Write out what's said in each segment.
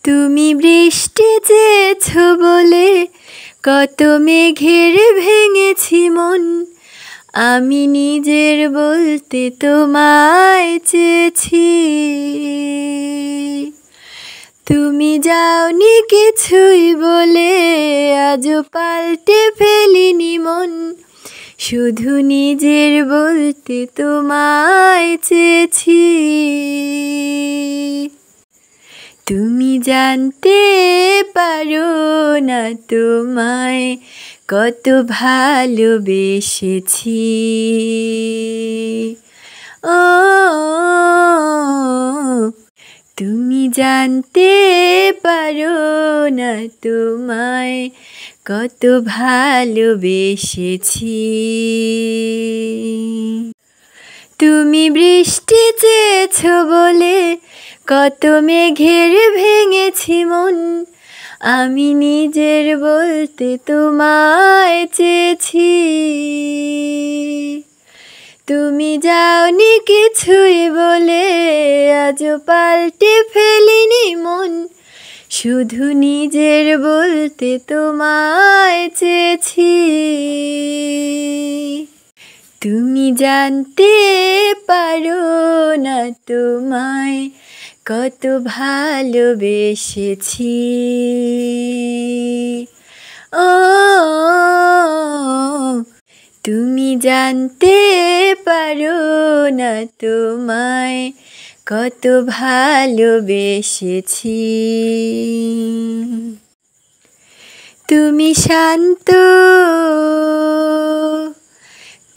তুমি বৃষ্টি চেয়েছো বলে কত মেঘের ভেঙেছি মন, আমি নিজের বলতে তোমায় চেয়েছি। তুমি যাওনি কিছুই বলে আজও পাল্টে ফেলিনি মন, শুধু নিজের বলতে তোমায় চেয়েছি। তুমি জানতে পারো না তোমায় কত ভালোবেসেছি। ও তুমি জানতে পারো না তোমায় কত ভালোবেসেছি। তুমি বৃষ্টি চেয়েছো বলে কত মেঘের ভেঙেছি মন, আমি নিজের বলতে তোমায় চেয়েছি। তুমি যাওনি কিছুই বলে আজও পাল্টে ফেলিনি মন, শুধু নিজের বলতে তোমায় চেয়েছি। তুমি জানতে পারো না তোমায় কত ভালোবেসেছি। ও তুমি জানতে পারো না তোমায় কত ভালোবেসেছি। তুমি শান্ত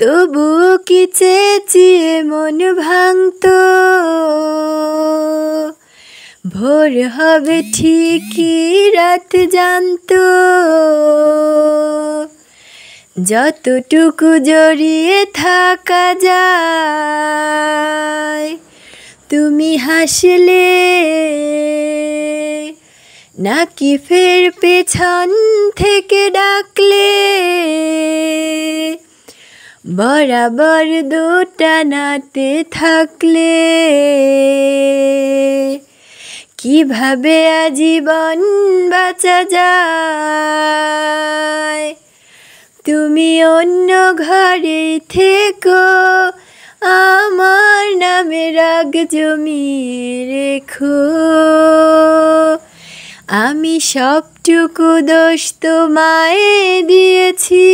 তবুও কি চেঁচিয়ে মন ভাঙতো, ভোর হবে ঠিকই রাত জানতো, যতটুকু জড়িয়ে থাকা যায়। তুমি হাসলে নাকি ফের পেছন থেকে ডাকলে, বরাবর দোটানাতে থাকলে কিভাবে আজীবন বাঁচা যায়। তুমি অন্য ঘরে থেকো, আমার নামে রাগ জমিয়ে রেখো, আমি সবটুকু দোষ তোমায় দিয়েছি।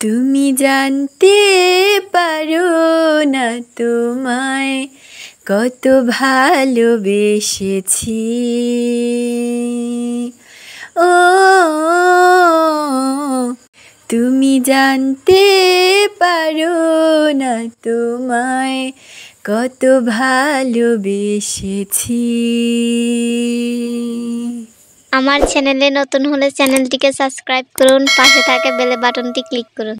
তুমি জানতে পারো না তোমায় কত ভালোবেসেছি। ও তুমি জানতে পারো না তোমায় কত ভালোবেসেছি। আমার চ্যানেলে নতুন হলে চ্যানেলটিকে সাবস্ক্রাইব করুন, পাশে থাকা বেল বাটনটি ক্লিক করুন।